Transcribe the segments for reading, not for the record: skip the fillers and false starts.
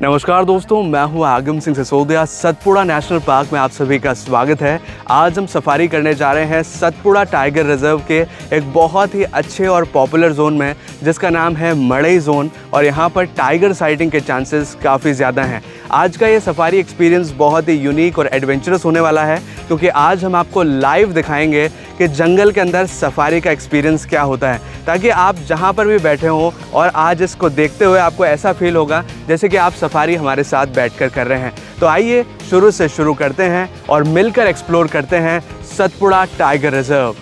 नमस्कार दोस्तों, मैं हूं आगम सिंह सिसोदिया। सतपुड़ा नेशनल पार्क में आप सभी का स्वागत है। आज हम सफारी करने जा रहे हैं सतपुड़ा टाइगर रिजर्व के एक बहुत ही अच्छे और पॉपुलर जोन में, जिसका नाम है मड़ई जोन। और यहाँ पर टाइगर साइटिंग के चांसेस काफ़ी ज़्यादा हैं। आज का ये सफारी एक्सपीरियंस बहुत ही यूनिक और एडवेंचरस होने वाला है, क्योंकि आज हम आपको लाइव दिखाएंगे कि जंगल के अंदर सफारी का एक्सपीरियंस क्या होता है, ताकि आप जहाँ पर भी बैठे हों और आज इसको देखते हुए आपको ऐसा फील होगा जैसे कि आप सफारी हमारे साथ बैठकर कर रहे हैं। तो आइए शुरू से शुरू करते हैं और मिलकर एक्सप्लोर करते हैं Satpura tiger reserve.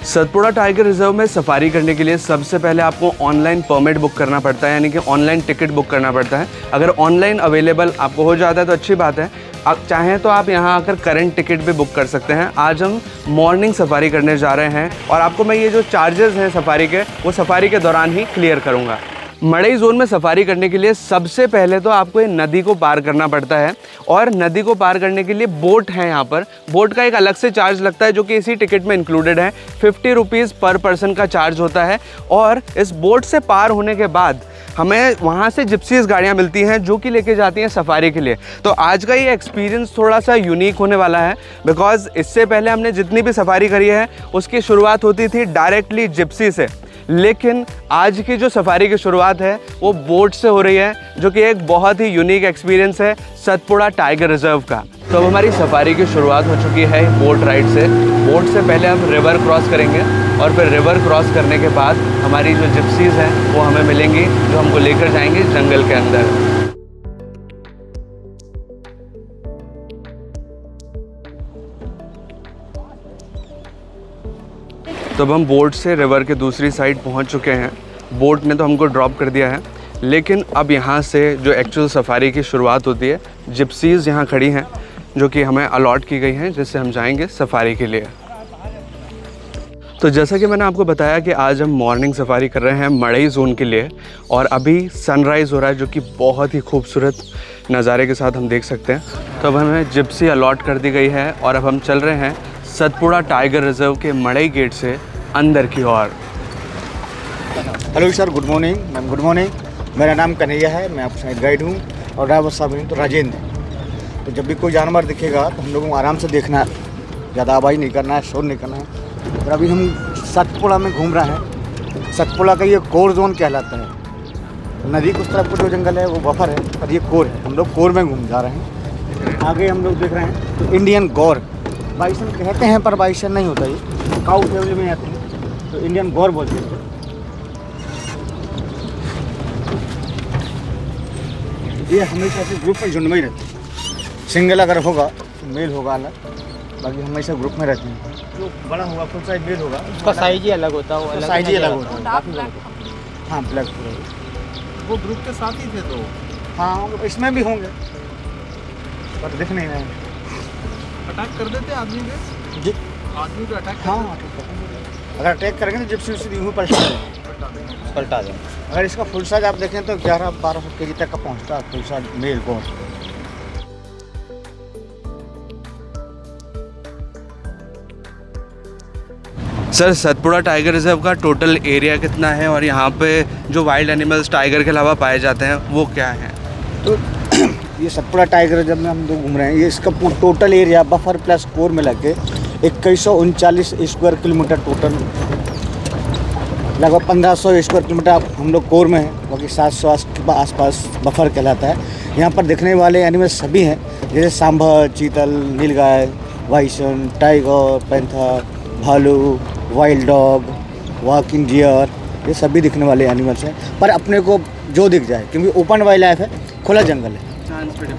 Satpura tiger reserve में सफारी करने के लिए सबसे पहले आपको ऑनलाइन परमिट बुक करना पड़ता है, यानी कि ऑनलाइन टिकट बुक करना पड़ता है। अगर ऑनलाइन अवेलेबल आपको हो जाता है तो अच्छी बात है। आप चाहें तो आप यहाँ आकर करंट टिकट भी बुक कर सकते हैं। आज हम मॉर्निंग सफारी करने जा रहे हैं और आपको मैं ये जो चार्जेस हैं सफारी के, वो सफारी के दौरान ही क्लियर करूँगा। मड़ई जोन में सफारी करने के लिए सबसे पहले तो आपको ये नदी को पार करना पड़ता है, और नदी को पार करने के लिए बोट है। यहाँ पर बोट का एक अलग से चार्ज लगता है, जो कि इसी टिकट में इंक्लूडेड है। 50 रुपीज़ पर पर्सन का चार्ज होता है। और इस बोट से पार होने के बाद हमें वहाँ से जिप्सीज गाड़ियाँ मिलती हैं, जो कि लेके जाती हैं सफारी के लिए। तो आज का ये एक्सपीरियंस थोड़ा सा यूनिक होने वाला है, बिकॉज़ इससे पहले हमने जितनी भी सफारी करी है उसकी शुरुआत होती थी डायरेक्टली जिप्सी से, लेकिन आज की जो सफारी की शुरुआत है वो बोट से हो रही है, जो कि एक बहुत ही यूनिक एक्सपीरियंस है सतपुड़ा टाइगर रिजर्व का। तो अब हमारी सफारी की शुरुआत हो चुकी है बोट राइड से। बोट से पहले हम रिवर क्रॉस करेंगे, और फिर रिवर क्रॉस करने के बाद हमारी जो जिप्सीज हैं वो हमें मिलेंगी, जो हमको लेकर जाएंगे जंगल के अंदर। तो अब हम बोट से रिवर के दूसरी साइड पहुंच चुके हैं। बोट ने तो हमको ड्रॉप कर दिया है, लेकिन अब यहाँ से जो एक्चुअल सफारी की शुरुआत होती है, जिप्सीज़ यहाँ खड़ी हैं, जो कि हमें अलॉट की गई हैं, जिससे हम जाएंगे सफारी के लिए। तो जैसा कि मैंने आपको बताया कि आज हम मॉर्निंग सफारी कर रहे हैं मड़ई जोन के लिए, और अभी सनराइज़ हो रहा है, जो कि बहुत ही खूबसूरत नज़ारे के साथ हम देख सकते हैं। तो अब हमें जिप्सी अलॉट कर दी गई है, और अब हम चल रहे हैं सतपुड़ा टाइगर रिजर्व के मड़ई गेट से अंदर की ओर। Hello sir, good morning ma'am. Good morning. मेरा नाम कन्हैया है, मैं आपका साइड गाइड हूँ, और ड्राइवर साहब हैं तो राजेंद्र। तो जब भी कोई जानवर दिखेगा तो हम लोगों को आराम से देखना है, ज़्यादा आवाज़ नहीं करना है, शोर नहीं करना है। और अभी हम सतपुड़ा में घूम रहे हैं। सतपुड़ा का ये कोर जोन कहलाता है। नदी के उस तरफ का जो जंगल है वो बफर है, और ये कोर है। हम लोग कोर में घूम जा रहे हैं। आगे हम लोग देख रहे हैं तो इंडियन गौर, बाइसन कहते हैं पर बाइसन नहीं होता, ये काऊ फैमिली में आते हैं, तो इंडियन गौर बोलते हैं। ये हमेशा से ग्रुप में झुंड में ही रहते हैं। सिंगल अगर होगा तो मेल होगा अलग, बाकी हमेशा ग्रुप में रहते हैं। जो बड़ा होगा फुल साइज मेल होगा, उसका साइज ही अलग होता है, वो साइज ही अलग होता है। हाँ, ब्लैक पूरा वो ग्रुप के साथ ही थे। तो हाँ, इसमें भी होंगे पर दिख नहीं रहे। अटैक कर देते आदमी पे जी, आदमी पे अटैक। हाँ, अगर अटैक करेंगे तो जिप्सी उसी यूँ पलटा दें। अगर इसका फुल साइज आप देखें तो 1100-1200 kg तक का पहुँचता है फुल साइज मेल को। सर, सतपुड़ा टाइगर रिजर्व का टोटल एरिया कितना है, और यहाँ पे जो वाइल्ड एनिमल्स टाइगर के अलावा पाए जाते हैं वो क्या हैं? तो ये सतपुड़ा टाइगर रिजर्व में हम लोग घूम रहे हैं। ये इसका total area buffer plus core में लगे 2139 स्क्वायर किलोमीटर टोटल, लगभग 1500 स्क्वायर किलोमीटर हम लोग कोर में हैं, बाकी 700 के आसपास बफर कहलाता है। यहाँ पर दिखने वाले एनिमल सभी हैं, जैसे सांभर, चीतल, नीलगाय, बाइसन, टाइगर, पैंथर, भालू, वाइल्ड डॉग, वॉकिंग डियर, ये सभी दिखने वाले एनिमल्स हैं। पर अपने को जो दिख जाए, क्योंकि ओपन वाइल्ड लाइफ है, खुला जंगल है।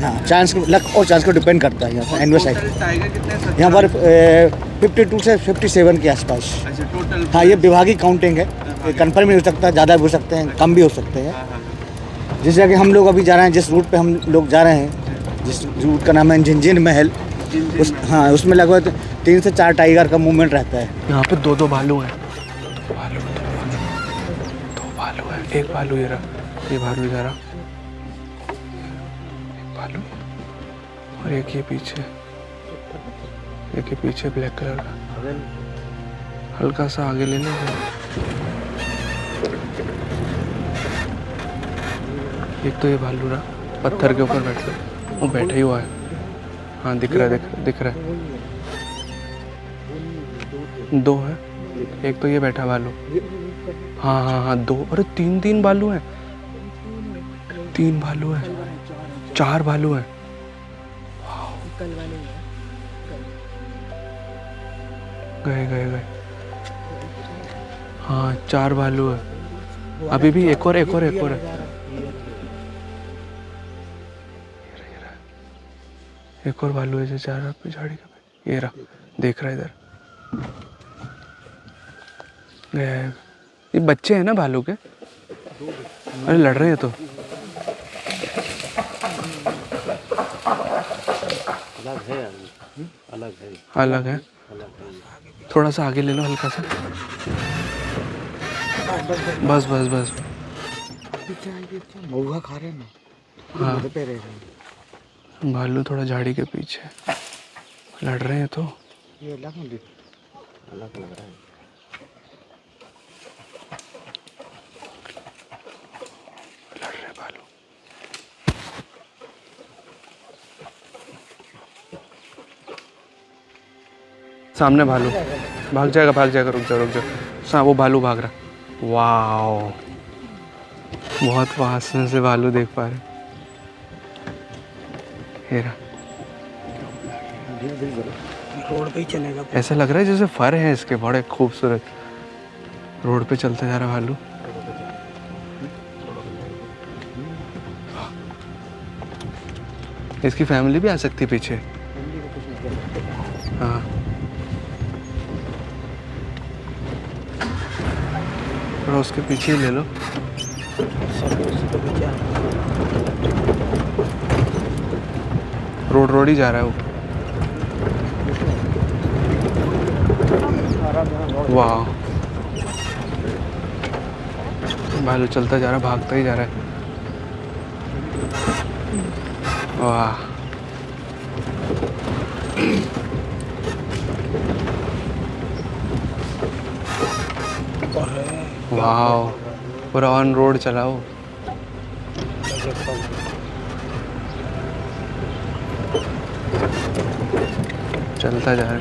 हाँ, चांस लक और चांस को डिपेंड करता है। यहाँ पर एनवे साइड यहाँ पर 52 से 57 के आसपास। अच्छा, टोटल? हाँ, ये विभागीय काउंटिंग है, कन्फर्म नहीं हो सकता, ज़्यादा भी हो सकते हैं, कम भी हो सकते हैं। जैसे कि हम लोग अभी जा रहे हैं, जिस रूट पे हम लोग जा रहे हैं, जिस रूट का नाम है जिंजिन महल, हाँ, उसमें लगभग 3 से 4 टाइगर का मूवमेंट रहता है। यहाँ पे दो भालू हैं। दो भालू है। एक भालू ये भालू जा रहा, एक भालू, और एक ये पीछे ब्लैक कलर का। हल्का सा आगे ले लेंगे। एक तो ये भालू रहा, पत्थर के ऊपर बैठा, वो बैठा ही हुआ है। हाँ दिख रहा है, दिख रहा है। दो है, एक तो ये बैठा भालू। हाँ हाँ हाँ दो, अरे तीन भालू हैं। 3 भालू हैं, 4 भालू हैं। गए। हाँ 4 भालू है। अभी भी एक और है। एक और भालू है जो जा रहा है झाड़ी का। ये रहा, देख रहा है इधर। गया है। ये बच्चे हैं ना भालू के? अरे लड़ रहे हैं तो। अलग है। थोड़ा सा आगे ले लो, हल्का सा। बस महुआ खा रहे हैं ना। हाँ पे रह रहे हैं। भालू थोड़ा झाड़ी के पीछे लड़ रहे हैं तो। ये अलग लग रहा है। लड़ रहे भालू। सामने भालू भाग जाएगा। रुक जाओ। हाँ वो भालू भाग रहा। वाओ, बहुत पास में से भालू देख पा रहे। हेरा रोड पे ही चलेगा। ऐसा लग रहा है जैसे फर हैं इसके बड़े खूबसूरत। रोड पे चलते जा रहा भालू। इसकी फैमिली भी आ सकती पीछे। हाँ थोड़ा उसके पीछे ही ले लो। रोड ही जा रहा है वो। वाह, भालू चलता जा रहा है, भागता ही जा रहा है। वाह, वाह, पूरा ऑन रोड चलाओ। चलता जा रहा है।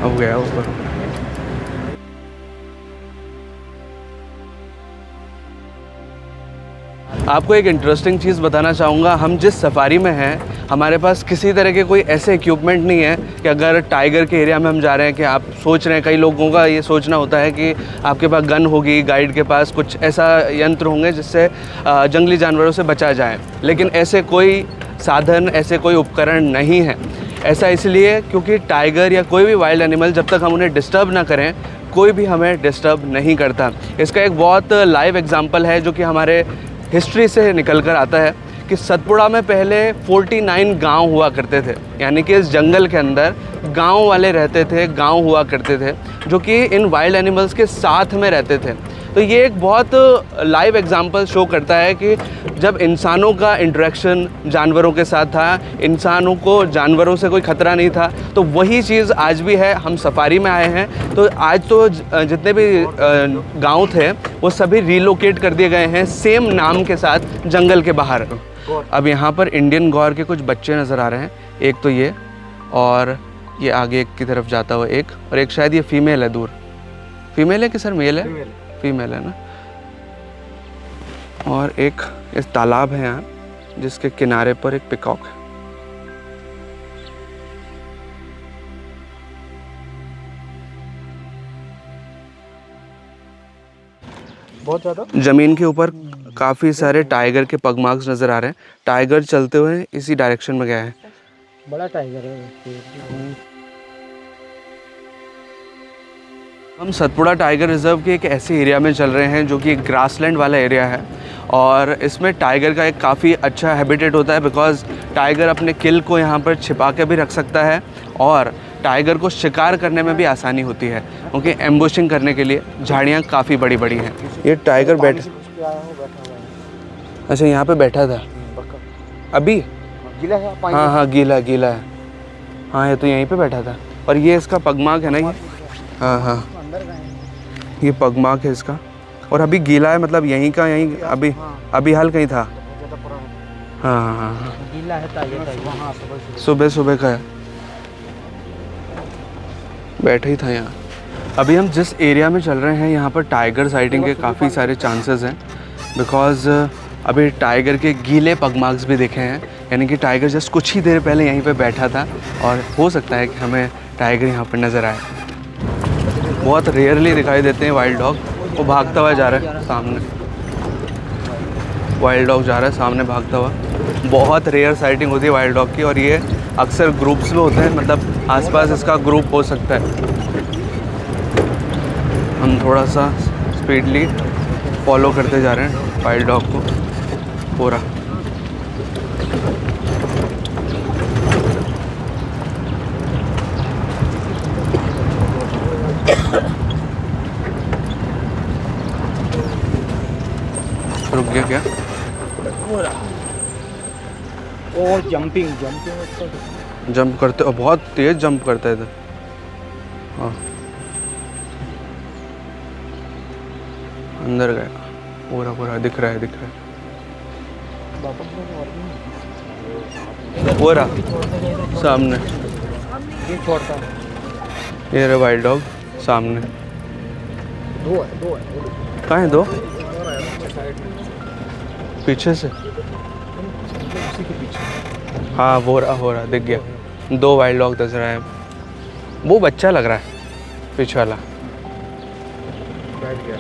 अब गया ऊपर। आपको एक इंटरेस्टिंग चीज़ बताना चाहूँगा। हम जिस सफारी में हैं, हमारे पास किसी तरह के कोई ऐसे इक्विपमेंट नहीं है कि अगर टाइगर के एरिया में हम जा रहे हैं कि आप सोच रहे हैं, कई लोगों का ये सोचना होता है कि आपके पास गन होगी, गाइड के पास कुछ ऐसा यंत्र होंगे जिससे जंगली जानवरों से बचा जाए, लेकिन ऐसे कोई साधन, ऐसे कोई उपकरण नहीं है। ऐसा इसलिए क्योंकि टाइगर या कोई भी वाइल्ड एनिमल, जब तक हम उन्हें डिस्टर्ब ना करें, कोई भी हमें डिस्टर्ब नहीं करता। इसका एक बहुत लाइव एग्जाम्पल है जो कि हमारे हिस्ट्री से निकल कर आता है कि सतपुड़ा में पहले 49 गांव हुआ करते थे। यानी कि इस जंगल के अंदर गांव वाले रहते थे, गांव हुआ करते थे जो कि इन वाइल्ड एनिमल्स के साथ में रहते थे। तो ये एक बहुत लाइव एग्जाम्पल शो करता है कि जब इंसानों का इंटरेक्शन जानवरों के साथ था, इंसानों को जानवरों से कोई ख़तरा नहीं था, तो वही चीज़ आज भी है। हम सफारी में आए हैं तो आज तो जितने भी गांव थे वो सभी रिलोकेट कर दिए गए हैं सेम नाम के साथ जंगल के बाहर। अब यहाँ पर इंडियन गौर के कुछ बच्चे नज़र आ रहे हैं। एक तो ये, और ये आगे की तरफ जाता हुआ एक, और एक शायद ये फीमेल है दूर। फीमेल है कि सर मेल है? फीमेल है ना। और एक इस तालाब है यहाँ जिसके किनारे पर एक पिकॉक है। बहुत ज़्यादा जमीन के ऊपर काफ़ी सारे टाइगर के पग मार्क्स नज़र आ रहे हैं। टाइगर चलते हुए इसी डायरेक्शन में गया है। बड़ा टाइगर है। हम सतपुड़ा टाइगर रिजर्व के एक ऐसे एरिया में चल रहे हैं जो कि एक ग्रासलैंड वाला एरिया है, और इसमें टाइगर का एक काफ़ी अच्छा हैबिटेट होता है बिकॉज़ टाइगर अपने किल को यहाँ पर छिपा के भी रख सकता है, और टाइगर को शिकार करने में भी आसानी होती है क्योंकि एम्बुशिंग करने के लिए झाड़ियाँ काफ़ी बड़ी बड़ी हैं। ये टाइगर अच्छा यहाँ पे बैठा था अभी? गीला है पानी। हाँ गीला है। हाँ ये तो यहीं पे बैठा था, और ये इसका पगमार्क है ना ये? हाँ हाँ, ये पगमार्क है इसका। और अभी गीला है, मतलब यहीं का यहीं, अभी अभी हाल कहीं था। हाँ हाँ हाँ, गीला है ताजा सुबह सुबह का है, बैठे ही था यहाँ। अभी हम जिस एरिया में चल रहे हैं यहाँ पर टाइगर साइटिंग के काफ़ी सारे चांसेस हैं, बिकॉज़ अभी टाइगर के गीले पगमार्क्स भी देखे हैं, यानी कि टाइगर जस्ट कुछ ही देर पहले यहीं पे बैठा था और हो सकता है कि हमें टाइगर यहाँ पर नज़र आए। बहुत रेयरली दिखाई देते हैं वाइल्ड डॉग। वो भागता हुआ जा रहा है सामने, वाइल्ड डॉग जा रहा है सामने भागता हुआ। बहुत रेयर साइटिंग होती है वाइल्ड डॉग की, और ये अक्सर ग्रुप्स में होते हैं, मतलब आसपास इसका ग्रुप हो सकता है। हम थोड़ा सा स्पीडली फॉलो करते जा रहे हैं वाइल्ड डॉग को पूरा। रुक गया क्या? ओ जंपिंग जंप करते, और बहुत तेज जंप करता है इधर। हाँ, अंदर गया पूरा पूरा, दिख रहा है पूरा सामने। ये छोड़ता है। ये रहा वाइल्ड डॉग सामने। दो है कहाँ है दो? पीछे से? उसी के पीछे। हाँ, हो रहा दिख गया। दो वाइल्ड डॉग नजर आए। वो बच्चा लग रहा है पीछे वाला। बैठ गया।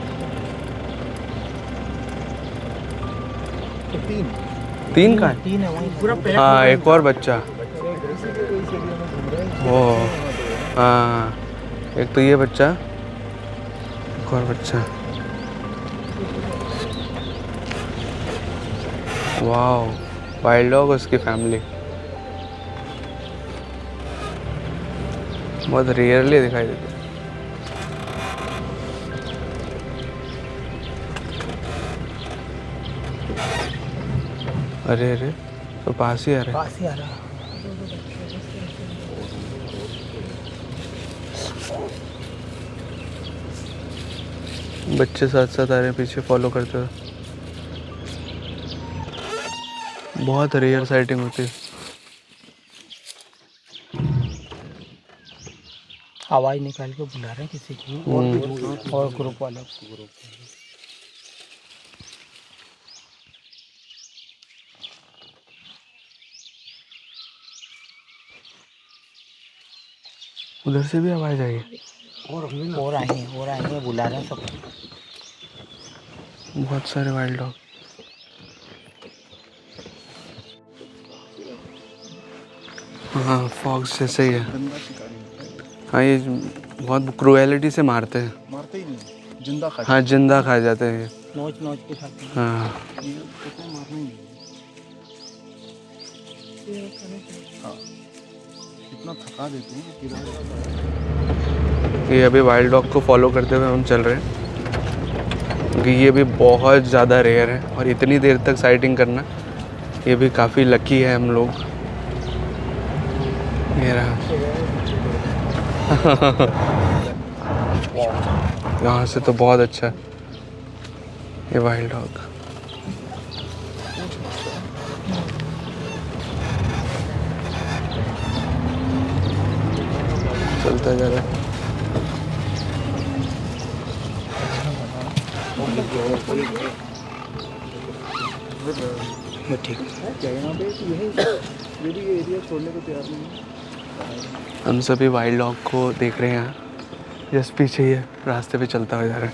तीन का है? तीन है वहीं पूरा पैक। हाँ, एक और बच्चा। ओ हाँ, एक तो ये बच्चा, एक और बच्चा। वाओ, वाइल्ड डॉग, उसकी फैमिली। बहुत रेयरली दिखाई देती है। अरे अरे, तो पास ही आ रहा है। बच्चे साथ साथ आ रहे हैं पीछे फॉलो करते हुए। बहुत रेयर साइटिंग होती है। आवाज निकाल के बुला रहे हैं किसी की, और ग्रुप वाले। उधर से भी आवाज आई है। और आएंगे बुला रहे हैं सब। बहुत सारे वाइल्ड डॉग। हाँ, फॉक्स जैसे ही है। हाँ, ये बहुत क्रूएलिटी से मारते हैं। मारते ही नहीं, जिंदा खा। हाँ, जिंदा खा जाते हैं। नोच के खाते हैं। हाँ, इतना थका देते हैं। ये अभी वाइल्ड डॉग को फॉलो करते हुए हम चल रहे हैं, क्योंकि ये भी बहुत ज़्यादा रेयर है और इतनी देर तक साइटिंग करना, ये भी काफ़ी लकी है हम लोग। ये रहा। यहाँ से तो बहुत अच्छा है ये वाइल्ड डॉग। चलता जा रहा है। ठीक हम सभी वाइल्ड डॉग को देख रहे हैं, जस्ट पीछे ही है, रास्ते पे चलता हुआ जा रहा है।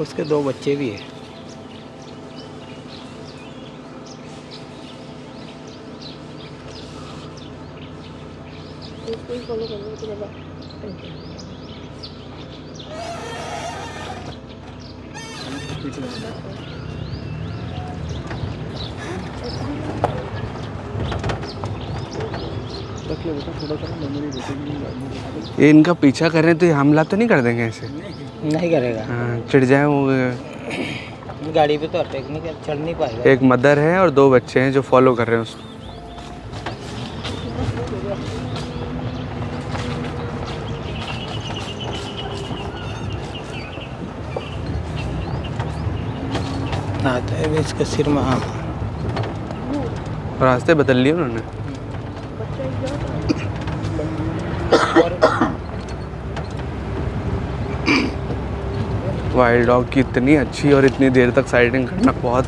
उसके दो बच्चे भी हैं। ये इनका पीछा कर रहे हैं तो ये हमला तो नहीं कर देंगे ऐसे? नहीं करेगा। हाँ, चिढ़ जाए वो। गाड़ी पे तो अटैक नहीं कर, चढ़ नहीं पाएगा। एक मदर है और दो बच्चे हैं जो फॉलो कर रहे हैं उसको। आता है इसके सिर में। हाँ रास्ते बदल लिए उन्होंने। वाइल्ड डॉग की इतनी अच्छी और इतनी देर तक साइटिंग करना बहुत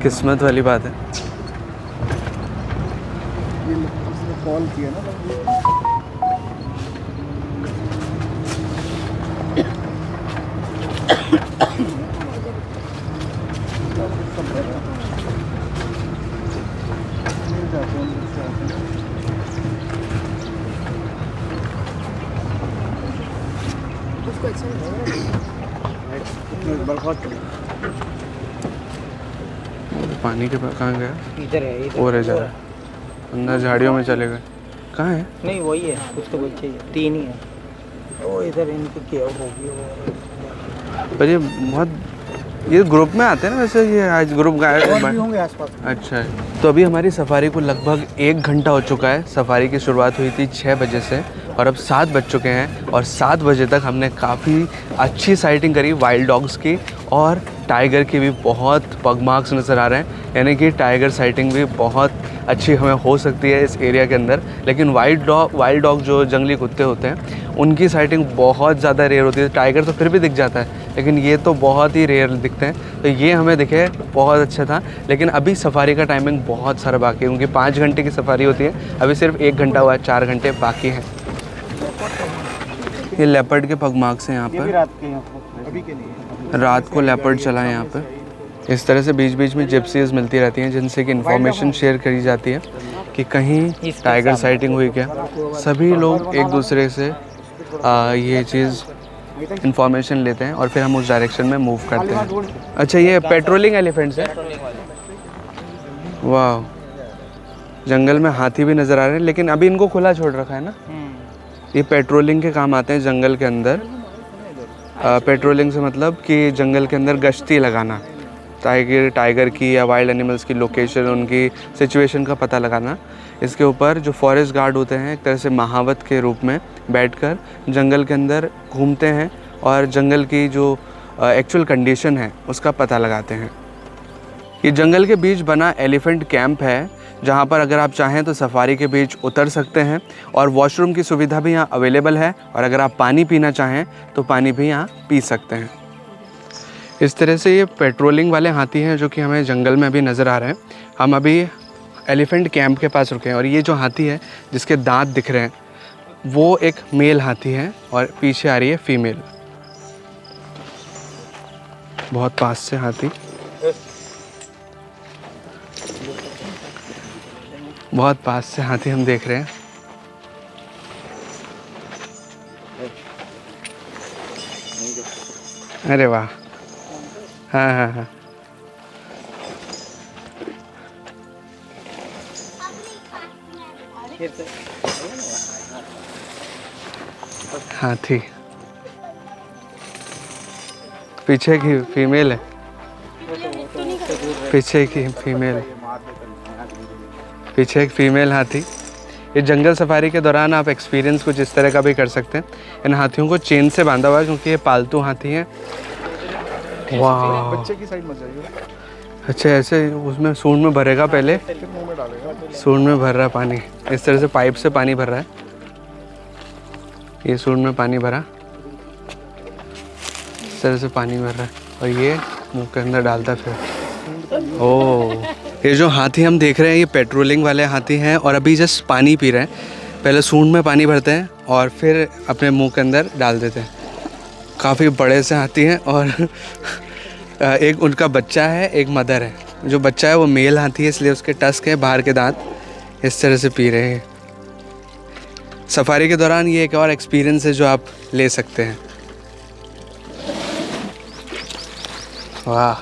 किस्मत वाली बात है। कॉल किया ना पानी के कहाँ गया? इधर है, इधर और है जा रहा अंदर झाड़ियों में चले गए। कहाँ है? नहीं वही है, कुछ तो बच्चे ही है, 3 ही है। वो इधर इनकी क्या होगी वो। पर ये बहुत, ये ग्रुप में आते हैं ना वैसे, ये आज ग्रुप गायब होंगे आसपास। अच्छा है। तो अभी हमारी सफारी को लगभग 1 घंटा हो चुका है। सफारी की शुरुआत हुई थी 6 बजे से और अब 7 बज चुके हैं और 7 बजे तक हमने काफ़ी अच्छी साइटिंग करी वाइल्ड डॉग्स की और टाइगर की भी बहुत पग मार्क्स नज़र आ रहे हैं, यानी कि टाइगर साइटिंग भी बहुत अच्छी हमें हो सकती है इस एरिया के अंदर। लेकिन वाइल्ड डॉग जो जंगली कुत्ते होते हैं उनकी साइटिंग बहुत ज़्यादा रेयर होती है। टाइगर तो फिर भी दिख जाता है लेकिन ये तो बहुत ही रेयर दिखते हैं। तो ये हमें दिखे बहुत अच्छा था। लेकिन अभी सफारी का टाइमिंग बहुत सारा बाकी है क्योंकि 5 घंटे की सफारी होती है, अभी सिर्फ 1 घंटा हुआ है, 4 घंटे बाकी हैं। ये लेपर्ड के पग मार्क्स हैं यहाँ पर, अभी के लिए रात को लेपर्ड चला है यहाँ पे। इस तरह से बीच बीच में जिप्सीज मिलती रहती हैं जिनसे कि इन्फॉर्मेशन शेयर करी जाती है कि कहीं टाइगर साइटिंग हुई क्या। सभी लोग एक दूसरे से ये चीज़ इन्फॉर्मेशन लेते हैं और फिर हम उस डायरेक्शन में मूव करते हैं। अच्छा ये पेट्रोलिंग एलिफेंट्स है। वाह, जंगल में हाथी भी नज़र आ रहे हैं लेकिन अभी इनको खुला छोड़ रखा है ना। ये पेट्रोलिंग के काम आते हैं जंगल के अंदर। पेट्रोलिंग से मतलब कि जंगल के अंदर गश्ती लगाना, टाइगर की या वाइल्ड एनिमल्स की लोकेशन, उनकी सिचुएशन का पता लगाना। इसके ऊपर जो फॉरेस्ट गार्ड होते हैं एक तरह से महावत के रूप में बैठकर जंगल के अंदर घूमते हैं और जंगल की जो एक्चुअल कंडीशन है उसका पता लगाते हैं। ये जंगल के बीच बना एलिफेंट कैंप है जहाँ पर अगर आप चाहें तो सफारी के बीच उतर सकते हैं और वॉशरूम की सुविधा भी यहाँ अवेलेबल है और अगर आप पानी पीना चाहें तो पानी भी यहाँ पी सकते हैं। इस तरह से ये पेट्रोलिंग वाले हाथी हैं जो कि हमें जंगल में भी नज़र आ रहे हैं। हम अभी एलिफेंट कैंप के पास रुके हैं और ये जो हाथी है जिसके दांत दिख रहे हैं वो एक मेल हाथी है और पीछे आ रही है फीमेल। बहुत पास से हाथी, बहुत पास से हाथी हम देख रहे हैं। अरे वाह, हाँ हाँ हाँ। हाथी पीछे की फीमेल है, पीछे की फीमेल, पीछे एक फीमेल हाथी। ये जंगल सफारी के दौरान आप एक्सपीरियंस कुछ इस तरह का भी कर सकते हैं। इन हाथियों को चेन से बांधा हुआ है क्योंकि ये पालतू हाथी हैं। वाह, बच्चे की साइड मत जाइए। अच्छा ऐसे उसमें सूंड में भरेगा, पहले सूंड में भर रहा है पानी, इस तरह से पाइप से पानी भर रहा है। ये सूंड में पानी भरा, इस तरह से पानी भर रहा है और ये मुंह के अंदर डालता है फिर। ओह, ये जो हाथी हम देख रहे हैं ये पेट्रोलिंग वाले हाथी हैं और अभी जस्ट पानी पी रहे हैं। पहले सूंड में पानी भरते हैं और फिर अपने मुंह के अंदर डाल देते हैं। काफ़ी बड़े से हाथी हैं और एक उनका बच्चा है, एक मदर है। जो बच्चा है वो मेल हाथी है इसलिए उसके टस्क है, बाहर के दांत। इस तरह से पी रहे हैं। सफारी के दौरान ये एक और एक्सपीरियंस है जो आप ले सकते हैं। वाह,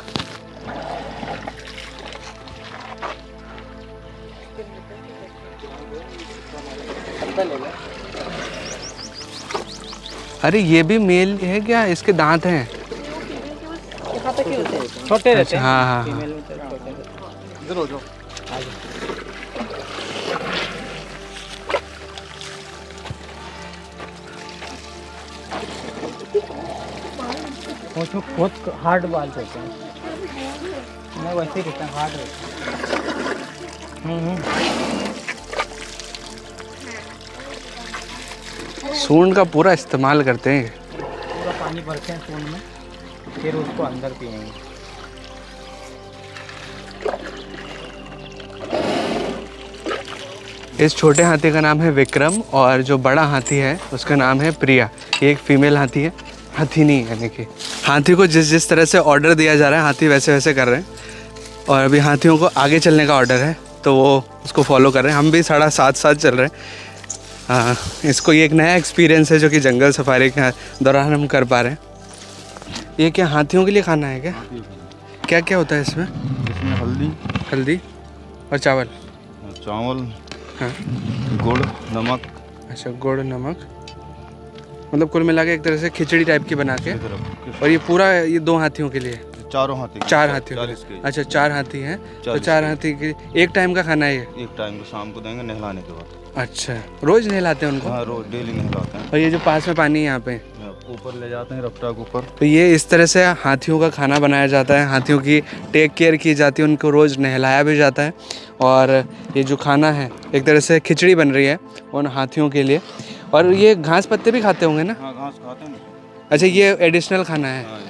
अरे ये भी मेल है क्या? इसके दांत हैं छोटे रहते हैं। हाँ हाँ हाँ। फीमेल में तो छोटे रहते हैं। इधर हो जाओ। बहुत हार्ड बाल होते हैं। मैं वैसे ही रहता हार्ड रहता। सूंड का पूरा इस्तेमाल करते हैं। पूरा पानी भरते हैं सूंड में, फिर उसको अंदर पिएंगे। इस छोटे हाथी का नाम है विक्रम और जो बड़ा हाथी है उसका नाम है प्रिया। ये एक फीमेल हाथी है, हथिनी यानी कि। हाथी को जिस जिस तरह से ऑर्डर दिया जा रहा है हाथी वैसे वैसे कर रहे हैं। और अभी हाथियों को आगे चलने का ऑर्डर है तो वो उसको फॉलो कर रहे हैं। हम भी साथ साथ चल रहे हैं। इसको ये एक नया एक्सपीरियंस है जो कि जंगल सफारी के दौरान हम कर पा रहे हैं। ये क्या हाथियों के लिए खाना है क्या? क्या क्या होता है इसमें? इसमें हल्दी और चावल। हाँ, गुड़, नमक। अच्छा, गुड़ नमक, मतलब कुल मिला के एक तरह से खिचड़ी टाइप की बना के। और ये पूरा ये 2 हाथियों के लिए? 4 हाथी। 4 हाथियों के। अच्छा 4 हाथी हैं तो 4 हाथी के एक टाइम का खाना है ये? एक टाइम को शाम को देंगे नहलाने के बाद। अच्छा, रोज नहलाते हैं उनको? हाँ, रोज डेली नहलाते हैं। और ये जो पास में पानी है यहाँ पे ऊपर ले जाते हैं रफ्ता के ऊपर। तो ये इस तरह से हाथियों का खाना बनाया जाता है। हाथियों की टेक केयर की जाती है, उनको रोज़ नहलाया भी जाता है। और ये जो खाना है एक तरह से खिचड़ी बन रही है उन हाथियों के लिए। और ये घास पत्ते भी खाते होंगे ना? हाँ, घास खाते हैं। अच्छा, ये एडिशनल खाना है? हाँ,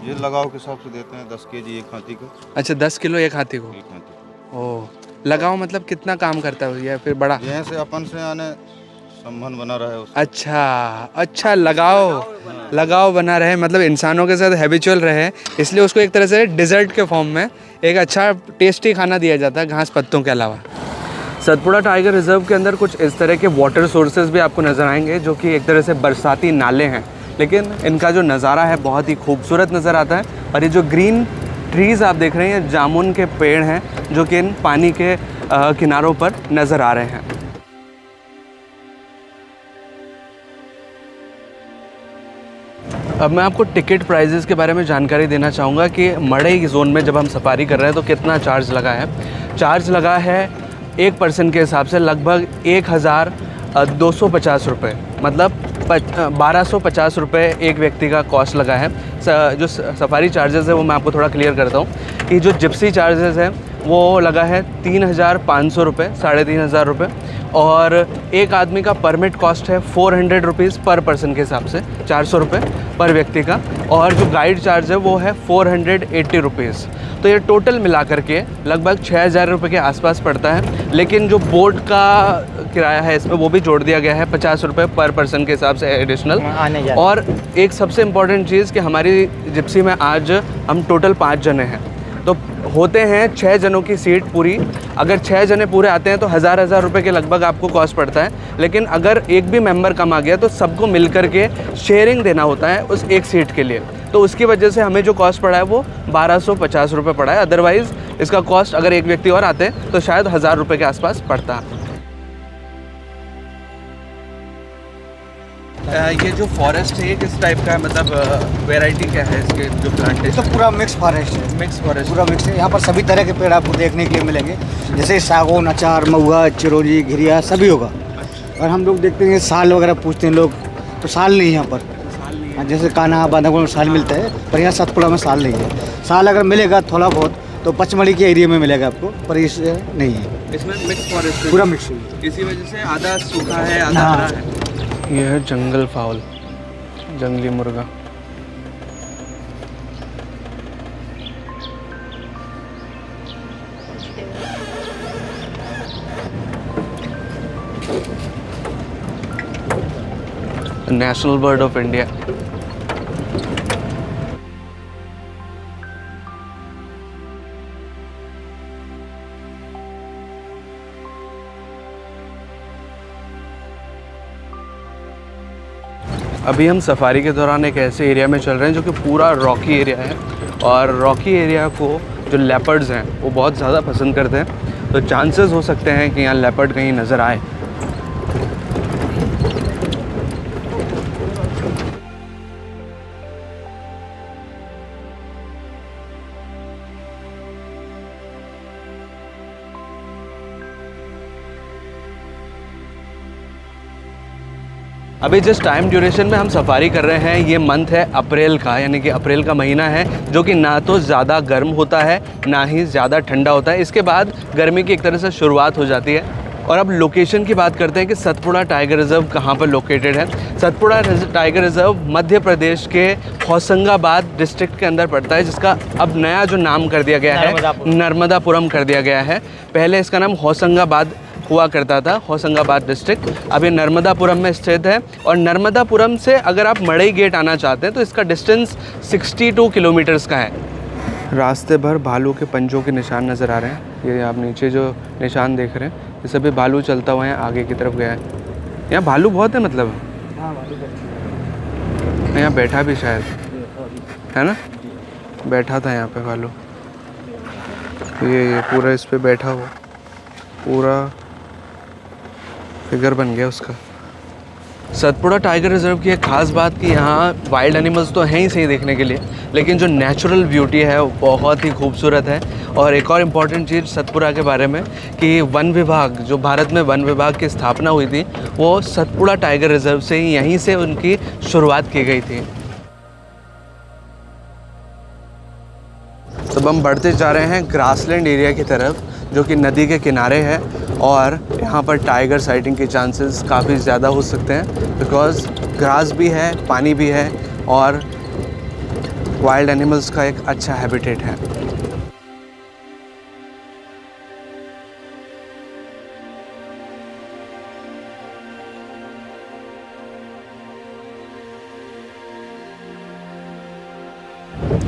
ये लगाव के हिसाब से देते हैं 10 केजी एक हाथी को। अच्छा, 10 किलो एक हाथी को? एक हाथी। ओह, लगाओ मतलब कितना काम करता है या फिर बड़ा? यहाँ से अपन से आने संबंध बना रहा है उसका। अच्छा, लगाव बना रहे, मतलब इंसानों के साथ हैबिचुअल रहे, इसलिए उसको एक तरह से डिज़र्ट के फॉर्म में एक अच्छा टेस्टी खाना दिया जाता है घास पत्तों के अलावा। सतपुड़ा टाइगर रिजर्व के अंदर कुछ इस तरह के वाटर सोर्सेज भी आपको नज़र आएंगे जो कि एक तरह से बरसाती नाले हैं, लेकिन इनका जो नज़ारा है बहुत ही खूबसूरत नज़र आता है। और ये जो ग्रीन ट्रीज़ आप देख रहे हैं जामुन के पेड़ हैं जो कि इन पानी के किनारों पर नज़र आ रहे हैं। अब मैं आपको टिकट प्राइजेस के बारे में जानकारी देना चाहूँगा कि मड़ई जोन में जब हम सफारी कर रहे हैं तो कितना चार्ज लगा है। चार्ज लगा है एक पर्सन के हिसाब से लगभग 1250 रुपये, मतलब 1250 रुपये एक व्यक्ति का कॉस्ट लगा है। जो सफारी चार्जेस है वो मैं आपको थोड़ा क्लियर करता हूँ कि जो जिप्सी चार्जेस है वो लगा है 3500 रुपये, 3500 रुपये। और एक आदमी का परमिट कॉस्ट है 400 रुपीज़ पर पर्सन के हिसाब से, 400 रुपये पर व्यक्ति का। और जो गाइड चार्ज है वो है 480 रुपीज़। तो ये टोटल मिला करके लगभग 6000 रुपये के आसपास पड़ता है। लेकिन जो बोट का किराया है इसमें वो भी जोड़ दिया गया है 50 रुपये पर पर्सन के हिसाब से एडिशनल। और एक सबसे इम्पॉर्टेंट चीज़ कि हमारी जिप्सी में आज हम टोटल 5 जने हैं, तो होते हैं 6 जनों की सीट पूरी। अगर 6 जने पूरे आते हैं तो 1000 रुपये के लगभग आपको कॉस्ट पड़ता है। लेकिन अगर एक भी मेंबर कम आ गया तो सबको मिल कर के शेयरिंग देना होता है उस एक सीट के लिए। तो उसकी वजह से हमें जो कॉस्ट पड़ा है वो 1250 रुपये पड़ा है। अदरवाइज़ इसका कॉस्ट अगर एक व्यक्ति और आते तो शायद 1000 रुपये के आसपास पड़ता। ये जो फॉरेस्ट है ये किस टाइप का है, मतलब वैरायटी क्या है इसके जो प्लांटेशन? तो पूरा मिक्स फॉरेस्ट है। मिक्स फॉरेस्ट पूरा मिक्स है। यहाँ पर सभी तरह के पेड़ आपको देखने के लिए मिलेंगे, जैसे सागौन, अचार, महुआ, चिरौंजी, घिरिया सभी होगा। और हम लोग देखते हैं साल वगैरह पूछते हैं लोग, तो साल नहीं है यहाँ पर। जैसे कान्हा बांधागुल में साल मिलता है, पर यहाँ सतपुड़ा में साल नहीं है। साल अगर मिलेगा थोड़ा बहुत तो पचमढ़ी के एरिया में मिलेगा आपको, पर इस नहीं है। इसमें मिक्स फॉरेस्ट है, पूरा मिक्स है। इसी वजह से आधा सूखा है आधा हरा है। ये है जंगल फाउल, जंगली मुर्गा। National bird of India. अभी हम सफारी के दौरान एक ऐसे एरिया में चल रहे हैं जो कि पूरा रॉकी एरिया है। और रॉकी एरिया को जो लेपर्ड्स हैं वो बहुत ज़्यादा पसंद करते हैं, तो चांसेस हो सकते हैं कि यहाँ लेपर्ड कहीं नज़र आए। अभी जिस टाइम ड्यूरेशन में हम सफारी कर रहे हैं ये मंथ है अप्रैल का, यानी कि अप्रैल का महीना है, जो कि ना तो ज़्यादा गर्म होता है ना ही ज़्यादा ठंडा होता है। इसके बाद गर्मी की एक तरह से शुरुआत हो जाती है। और अब लोकेशन की बात करते हैं कि सतपुड़ा टाइगर रिज़र्व कहाँ पर लोकेटेड है। सतपुड़ा टाइगर रिज़र्व मध्य प्रदेश के होशंगाबाद डिस्ट्रिक्ट के अंदर पड़ता है, जिसका अब नया जो नाम कर दिया गया है नर्मदापुरम कर दिया गया है। पहले इसका नाम होशंगाबाद हुआ करता था, होशंगाबाद डिस्ट्रिक्ट, अभी नर्मदापुरम में स्थित है। और नर्मदापुरम से अगर आप मड़ई गेट आना चाहते हैं तो इसका डिस्टेंस 62 किलोमीटर्स का है। रास्ते भर भालू के पंजों के निशान नज़र आ रहे हैं। ये आप नीचे जो निशान देख रहे हैं ये सभी भालू चलता हुआ है आगे की तरफ गया है। यहाँ भालू बहुत है, मतलब यहाँ बैठा भी शायद है ना, बैठा था यहाँ पे भालू। ये पूरा इस पे बैठा हुआ, पूरा फिगर बन गया उसका। सतपुड़ा टाइगर रिज़र्व की एक ख़ास बात कि यहाँ वाइल्ड एनिमल्स तो हैं ही सही देखने के लिए, लेकिन जो नेचुरल ब्यूटी है वो बहुत ही खूबसूरत है। और एक और इम्पॉर्टेंट चीज़ सतपुड़ा के बारे में कि वन विभाग, जो भारत में वन विभाग की स्थापना हुई थी वो सतपुड़ा टाइगर रिज़र्व से ही, यहीं से उनकी शुरुआत की गई थी। तब हम बढ़ते जा रहे हैं ग्रासलैंड एरिया की तरफ, जो कि नदी के किनारे है। और यहाँ पर टाइगर साइटिंग के चांसेस काफ़ी ज़्यादा हो सकते हैं, बिकॉज़ ग्रास भी है, पानी भी है और वाइल्ड एनिमल्स का एक अच्छा हैबिटेट है।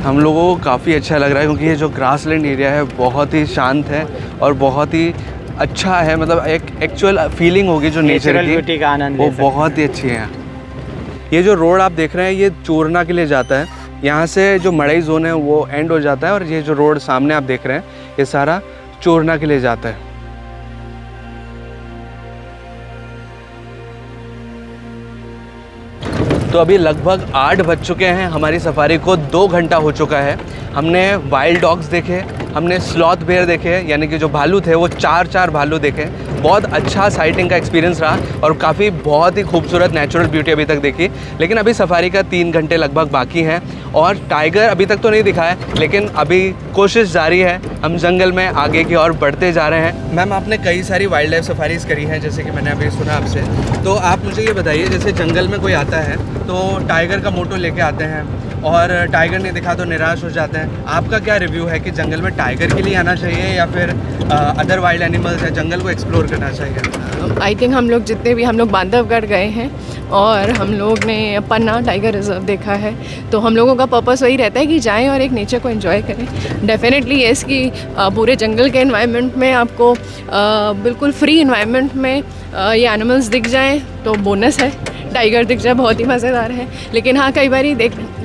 हम लोगों को काफ़ी अच्छा लग रहा है क्योंकि ये जो ग्रासलैंड एरिया है बहुत ही शांत है और बहुत ही अच्छा है। मतलब एक एक्चुअल फीलिंग होगी जो नेचर की, का आनंद वो बहुत ही अच्छी है। ये जो रोड आप देख रहे हैं ये चूरना के लिए जाता है। यहाँ से जो मड़ई जोन है वो एंड हो जाता है और ये जो रोड सामने आप देख रहे हैं ये सारा चूरना के लिए जाता है। तो अभी लगभग 8 बज चुके हैं, हमारी सफारी को 2 घंटा हो चुका है। हमने वाइल्ड डॉग्स देखे, हमने स्लॉथ बेयर देखे, यानी कि जो भालू थे वो 4 भालू देखे। बहुत अच्छा साइटिंग का एक्सपीरियंस रहा और काफ़ी बहुत ही खूबसूरत नेचुरल ब्यूटी अभी तक देखी। लेकिन अभी सफारी का 3 घंटे लगभग बाकी हैं और टाइगर अभी तक तो नहीं दिखा है, लेकिन अभी कोशिश जारी है। हम जंगल में आगे की ओर बढ़ते जा रहे हैं। मैम, आपने कई सारी वाइल्ड लाइफ सफारीज़ करी हैं, जैसे कि मैंने अभी सुना आपसे, तो आप मुझे ये बताइए, जैसे जंगल में कोई आता है तो टाइगर का मोटो लेके आते हैं और टाइगर नहीं दिखा तो निराश हो जाते हैं। आपका क्या रिव्यू है कि जंगल में टाइगर के लिए आना चाहिए या फिर अदर वाइल्ड एनिमल्स है, जंगल को एक्सप्लोर करना चाहिए? आई थिंक हम लोग जितने भी हम लोग बांधवगढ़ गए हैं और हम लोग ने पन्ना टाइगर रिजर्व देखा है, तो हम लोगों का पर्पस वही रहता है कि जाएं और एक नेचर को एंजॉय करें। डेफिनेटली येस कि पूरे जंगल के एनवायरनमेंट में आपको बिल्कुल फ्री एनवायरनमेंट में ये एनिमल्स दिख जाएं तो बोनस है। टाइगर दिख जाए बहुत ही मज़ेदार है। लेकिन हाँ, कई बार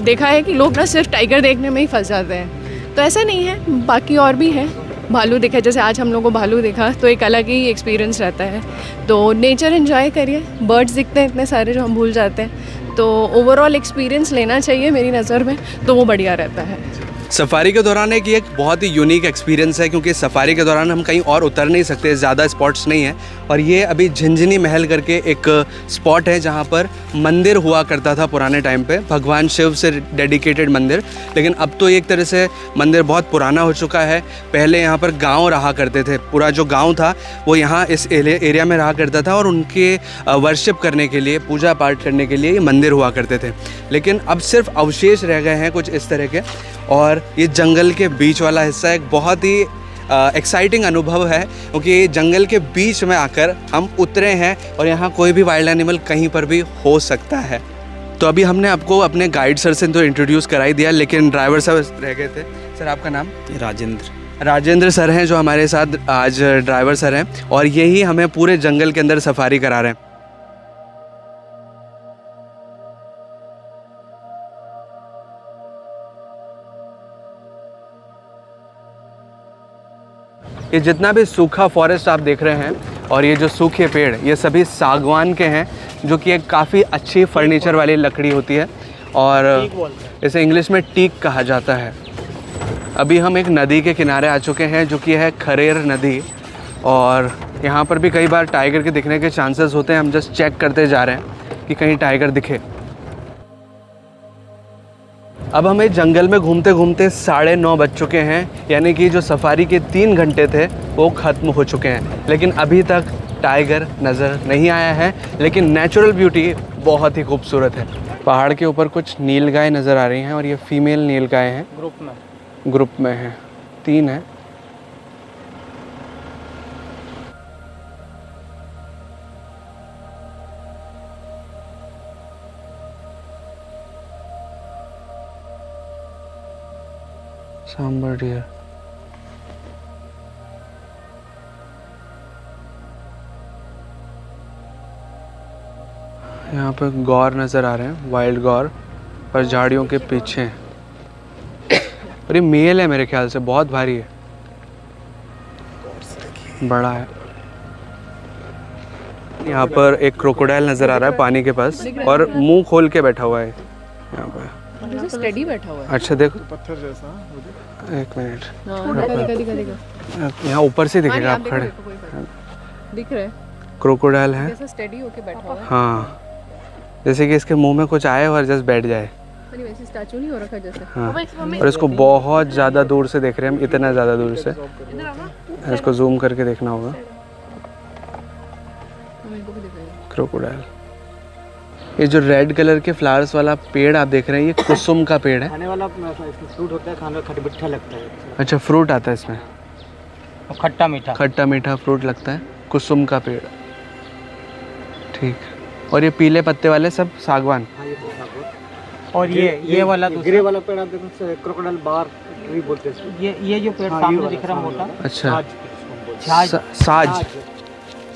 देखा है कि लोग ना सिर्फ टाइगर देखने में ही फंस जाते हैं, तो ऐसा नहीं है, बाकी और भी है। भालू दिखा, जैसे आज हम लोगों को भालू दिखा, तो एक अलग ही एक्सपीरियंस रहता है। तो नेचर एंजॉय करिए, बर्ड्स दिखते हैं इतने सारे जो हम भूल जाते हैं, तो ओवरऑल एक्सपीरियंस लेना चाहिए मेरी नज़र में, तो वो बढ़िया रहता है। सफारी के दौरान एक बहुत ही यूनिक एक्सपीरियंस है, क्योंकि सफारी के दौरान हम कहीं और उतर नहीं सकते, ज़्यादा स्पॉट्स नहीं हैं। और ये अभी झिंझनी महल करके एक स्पॉट है जहाँ पर मंदिर हुआ करता था पुराने टाइम पे, भगवान शिव से डेडिकेटेड मंदिर। लेकिन अब तो एक तरह से मंदिर बहुत पुराना हो चुका है। पहले यहाँ पर गांव रहा करते थे, पूरा जो गांव था वो यहाँ इस एरिया में रहा करता था और उनके वर्शिप करने के लिए, पूजा पाठ करने के लिए ये मंदिर हुआ करते थे। लेकिन अब सिर्फ अवशेष रह गए हैं कुछ इस तरह के। और ये जंगल के बीच वाला हिस्सा एक बहुत ही एक्साइटिंग अनुभव है, क्योंकि जंगल के बीच में आकर हम उतरे हैं और यहाँ कोई भी वाइल्ड एनिमल कहीं पर भी हो सकता है। तो अभी हमने आपको अपने गाइड सर से तो इंट्रोड्यूस करा ही दिया, लेकिन ड्राइवर साहब रह गए थे। सर, आपका नाम? राजेंद्र सर हैं जो हमारे साथ आज ड्राइवर सर हैं, और यही हमें पूरे जंगल के अंदर सफारी करा रहे हैं। ये जितना भी सूखा फॉरेस्ट आप देख रहे हैं और ये जो सूखे पेड़, ये सभी सागवान के हैं, जो कि एक काफ़ी अच्छी फर्नीचर वाली लकड़ी होती है और इसे इंग्लिश में टीक कहा जाता है। अभी हम एक नदी के किनारे आ चुके हैं जो कि है खरेर नदी, और यहाँ पर भी कई बार टाइगर के दिखने के चांसेस होते हैं। हम जस्ट चेक करते जा रहे हैं कि कहीं टाइगर दिखे। अब हमें जंगल में घूमते घूमते 9:30 बज चुके हैं, यानी कि जो सफारी के 3 घंटे थे वो ख़त्म हो चुके हैं, लेकिन अभी तक टाइगर नज़र नहीं आया है। लेकिन नेचुरल ब्यूटी बहुत ही खूबसूरत है। पहाड़ के ऊपर कुछ नीलगाय नज़र आ रही हैं और ये फीमेल नीलगाय हैं, ग्रुप में हैं, 3 हैं। सांबर डियर, यहाँ पे गौर नज़र आ रहे हैं, वाइल्ड गौर, पर झाड़ियों के पीछे हैं। और ये मेल है मेरे ख्याल से, बहुत भारी है, बड़ा है। यहाँ पर एक क्रोकोडाइल नज़र आ रहा है पानी के पास और मुंह खोल के बैठा हुआ है यहाँ पर, स्टेडी बैठा हुआ है। अच्छा देखो, पत्थर जैसा, एक मिनट, दिखा यहाँ ऊपर से दिखेगा, आप खड़े दिख रहे हैं, क्रोकोडाइल है। जैसा स्टेडी होके बैठा हुआ है। हाँ, जैसे कि इसके मुंह में कुछ आए और जस्ट बैठ जाए। वैसे स्टैचू नहीं हो रखा जैसे। हाँ, और इसको बहुत ज़्यादा दूर से देख रहे हैं हम, इतना ज़्यादा दूर से, इसको जूम करके देखना होगा। क्रोकोडाइल, ये जो रेड कलर के फ्लावर्स वाला पेड़ आप देख रहे हैं, ये कुसुम का पेड़ है। खाने वाला फ्रूट होता है, खाने में खट्टा लगता है। अच्छा, फ्रूट आता है इसमें, खट्टा मीठा, खट्टा मीठा फ्रूट लगता है, कुसुम का पेड़, ठीक। और ये पीले पत्ते वाले सब सागवान। और ये वाला ग्रे वाला पेड़ आप देखो, क्रोकोडाइल बार ट्री बोलते हैं। ये जो पेड़ सामने दिख रहा मोटा, अच्छा, छाछ, साज,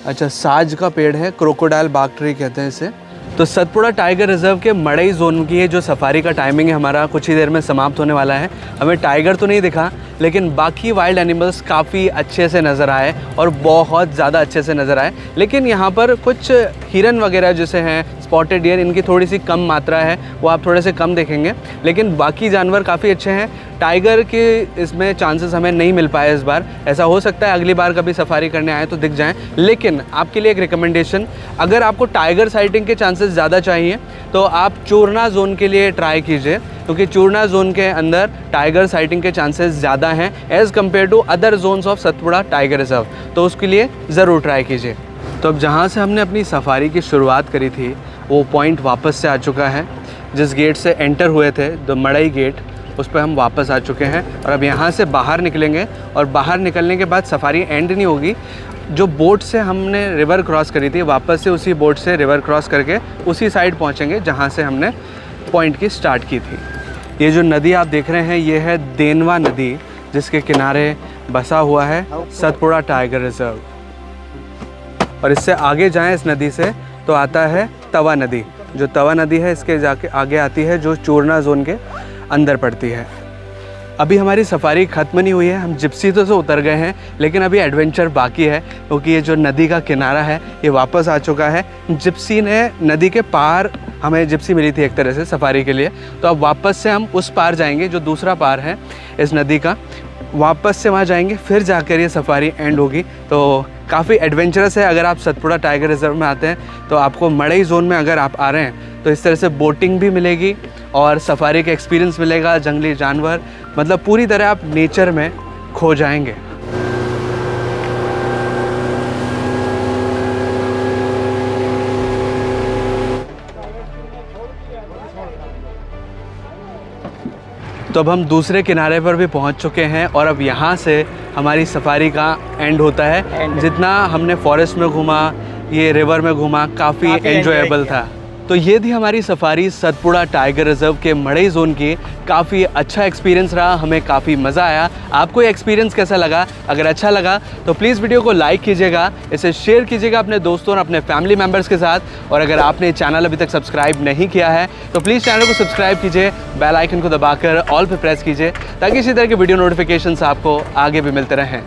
अच्छा साज का पेड़ है, क्रोकोडाइल बाग ट्री कहते हैं इसे। तो सतपुड़ा टाइगर रिजर्व के मड़ई जोन की ये जो सफारी का टाइमिंग है हमारा कुछ ही देर में समाप्त होने वाला है। हमें टाइगर तो नहीं दिखा, लेकिन बाकी वाइल्ड एनिमल्स काफ़ी अच्छे से नज़र आए और बहुत ज़्यादा अच्छे से नज़र आए। लेकिन यहाँ पर कुछ हिरन वगैरह जैसे हैं, स्पॉटेड डियर, इनकी थोड़ी सी कम मात्रा है, वो आप थोड़े से कम देखेंगे। लेकिन बाकी जानवर काफ़ी अच्छे हैं। टाइगर के इसमें चांसेस हमें नहीं मिल पाए इस बार, ऐसा हो सकता है अगली बार कभी सफारी करने आए तो दिख जाएं। लेकिन आपके लिए एक रिकमेंडेशन, अगर आपको टाइगर साइटिंग के चांसेस ज़्यादा चाहिए तो आप चूरना जोन के लिए ट्राई कीजिए, क्योंकि चूरना जोन के अंदर टाइगर साइटिंग के चांसेस ज़्यादा हैं as compare to other zones of Satpura tiger reserve, तो उसके लिए ज़रूर ट्राई कीजिए। तो अब जहाँ से हमने अपनी सफारी की शुरुआत करी थी वो पॉइंट वापस से आ चुका है। जिस गेट से एंटर हुए थे, द मड़ई गेट, उस पर हम वापस आ चुके हैं और अब यहाँ से बाहर निकलेंगे। और बाहर निकलने के बाद सफारी एंड नहीं होगी। जो बोट से हमने रिवर क्रॉस करी थी, वापस से उसी बोट से रिवर क्रॉस करके उसी साइड पहुँचेंगे जहाँ से हमने पॉइंट की स्टार्ट की थी। ये जो नदी आप देख रहे हैं ये है देनवा नदी, जिसके किनारे बसा हुआ है सतपुड़ा टाइगर रिजर्व। और इससे आगे जाएं इस नदी से तो आता है तवा नदी। जो तवा नदी है इसके जाके आगे आती है, जो चूरना जोन के अंदर पड़ती है। अभी हमारी सफारी ख़त्म नहीं हुई है, हम जिप्सी तो से उतर गए हैं, लेकिन अभी एडवेंचर बाकी है, क्योंकि ये जो नदी का किनारा है ये वापस आ चुका है। जिप्सी ने नदी के पार, हमें जिप्सी मिली थी एक तरह से सफारी के लिए, तो अब वापस से हम उस पार जाएंगे जो दूसरा पार है इस नदी का, वापस से वहाँ जाएंगे, फिर जाकर ये सफारी एंड होगी। तो काफ़ी एडवेंचरस है। अगर आप सतपुड़ा टाइगर रिजर्व में आते हैं तो आपको मड़ई जोन में अगर आप आ रहे हैं तो इस तरह से बोटिंग भी मिलेगी और सफारी का एक्सपीरियंस मिलेगा, जंगली जानवर, मतलब पूरी तरह आप नेचर में खो जाएंगे। तो अब हम दूसरे किनारे पर भी पहुंच चुके हैं और अब यहाँ से हमारी सफारी का एंड होता है। जितना हमने फॉरेस्ट में घूमा, ये रिवर में घूमा, काफ़ी एंजॉयबल था। तो ये थी हमारी सफारी सतपुड़ा टाइगर रिजर्व के मड़ई जोन की। काफ़ी अच्छा एक्सपीरियंस रहा, हमें काफ़ी मज़ा आया। आपको ये एक्सपीरियंस कैसा लगा? अगर अच्छा लगा तो प्लीज़ वीडियो को लाइक कीजिएगा, इसे शेयर कीजिएगा अपने दोस्तों और अपने फैमिली मेम्बर्स के साथ। और अगर आपने चैनल अभी तक सब्सक्राइब नहीं किया है तो प्लीज़ चैनल को सब्सक्राइब कीजिए, बेल आइकन को दबाकर ऑल पे प्रेस कीजिए, ताकि इसी तरह के वीडियो नोटिफिकेशंस आपको आगे भी मिलते रहें।